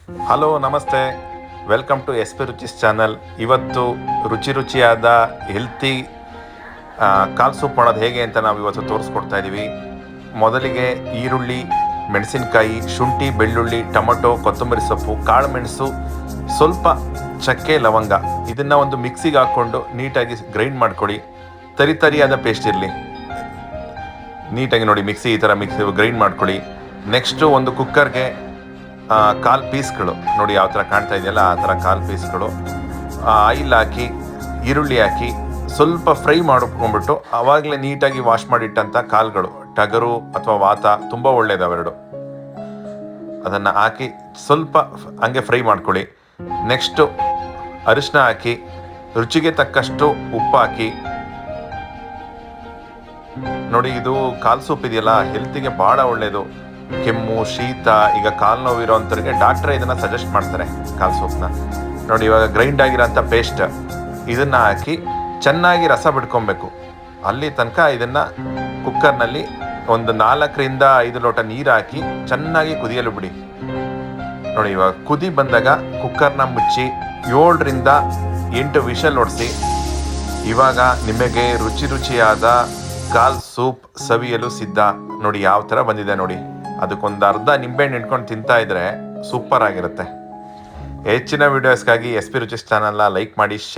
Hello ನಮಸ್ತೆ, welcome to S P Ruchis channel. ಇವತ್ತು ರುಚಿಯಾದ ಹೆಲ್ತಿ ಕಾಲ್ ಸೂಪ್ ಮಾಡೋದು ಹೇಗೆ ಅಂತ ನಾವು ಇವತ್ತು ತೋರಿಸ್ಕೊಡ್ತಾ ಇದ್ದೀವಿ. ಮೊದಲಿಗೆ ಈರುಳ್ಳಿ, ಮೆಣಸಿನಕಾಯಿ, ಶುಂಠಿ, ಬೆಳ್ಳುಳ್ಳಿ, ಟೊಮೊಟೊ, ಕೊತ್ತಂಬರಿ ಸೊಪ್ಪು, ಕಾಳು ಮೆಣಸು, ಸ್ವಲ್ಪ ಚಕ್ಕೆ, ಲವಂಗ ಇದನ್ನು ಒಂದು ಮಿಕ್ಸಿಗೆ ಹಾಕ್ಕೊಂಡು ನೀಟಾಗಿ ಗ್ರೈಂಡ್ ಮಾಡ್ಕೊಳ್ಳಿ. ತರಿಯಾದ ಪೇಸ್ಟ್ ಇರಲಿ. ನೀಟಾಗಿ ನೋಡಿ ಮಿಕ್ಸಿ ಈ ಥರ ಗ್ರೈಂಡ್ ಮಾಡ್ಕೊಳ್ಳಿ. ನೆಕ್ಸ್ಟು ಒಂದು ಕುಕ್ಕರ್ಗೆ ಕಾಲು ಪೀಸ್ಗಳು ನೋಡಿ ಯಾವ ಥರ ಕಾಣ್ತಾ ಇದೆಯಲ್ಲ ಆ ಥರ ಕಾಲು ಪೀಸ್ಗಳು ಆಯಿಲ್ ಹಾಕಿ, ಈರುಳ್ಳಿ ಹಾಕಿ ಸ್ವಲ್ಪ ಫ್ರೈ ಮಾಡ್ಕೊಂಡ್ಬಿಟ್ಟು ಆವಾಗಲೇ ನೀಟಾಗಿ ವಾಶ್ ಮಾಡಿಟ್ಟಂಥ ಕಾಳುಗಳು, ಟಗರು ಅಥವಾ ವಾತ ತುಂಬ ಒಳ್ಳೆಯದು ಅವೆರಡು, ಅದನ್ನು ಹಾಕಿ ಸ್ವಲ್ಪ ಹಂಗೆ ಫ್ರೈ ಮಾಡ್ಕೊಳ್ಳಿ. ನೆಕ್ಸ್ಟು ಅರಿಶಿನ ಹಾಕಿ, ರುಚಿಗೆ ತಕ್ಕಷ್ಟು ಉಪ್ಪು ಹಾಕಿ. ನೋಡಿ ಇದು ಕಾಲು ಸೂಪ್ ಇದೆಯಲ್ಲ ಹೆಲ್ತಿಗೆ ಭಾಳ ಒಳ್ಳೆಯದು. ಕೆಮ್ಮು, ಶೀತ, ಈಗ ಕಾಲು ನೋವು ಇರೋವಂಥವ್ರಿಗೆ ಡಾಕ್ಟ್ರೇ ಇದನ್ನು ಸಜೆಸ್ಟ್ ಮಾಡ್ತಾರೆ ಕಾಲು ಸೂಪ್ನ. ನೋಡಿ ಇವಾಗ ಗ್ರೈಂಡ್ ಆಗಿರೋಂಥ ಪೇಸ್ಟ್ ಇದನ್ನು ಹಾಕಿ ಚೆನ್ನಾಗಿ ರಸ ಬಿಡ್ಕೊಬೇಕು. ಅಲ್ಲಿ ತನಕ ಇದನ್ನು ಕುಕ್ಕರ್ನಲ್ಲಿ ಒಂದು 4ರಿಂದ 5 ಲೋಟ ನೀರು ಹಾಕಿ ಚೆನ್ನಾಗಿ ಕುದಿಯಲು ಬಿಡಿ. ನೋಡಿ ಇವಾಗ ಕುದಿ ಬಂದಾಗ ಕುಕ್ಕರ್ನ ಮುಚ್ಚಿ 7ರಿಂದ 8 ವಿಷಲ್ ಹೊಡಿಸಿ. ಇವಾಗ ನಿಮಗೆ ರುಚಿಯಾದ ಕಾಲ್ ಸೂಪ್ ಸವಿಯಲು ಸಿದ್ಧ. ನೋಡಿ ಯಾವ ಥರ ಬಂದಿದೆ ನೋಡಿ. ಅದಕ್ಕೊಂದು ಅರ್ಧ ನಿಂಬೆಹಣ್ಣು ಇಟ್ಕೊಂಡು ತಿಂತಾ ಇದ್ರೆ ಸೂಪರ್ ಆಗಿರುತ್ತೆ. ಹೆಚ್ಚಿನ ವಿಡಿಯೋಸ್ಗಾಗಿ ಎಸ್ ಪಿ ರುಚಿಸ್ ಚಾನಲ್ನ ಲೈಕ್ ಮಾಡಿ, ಶೇರ್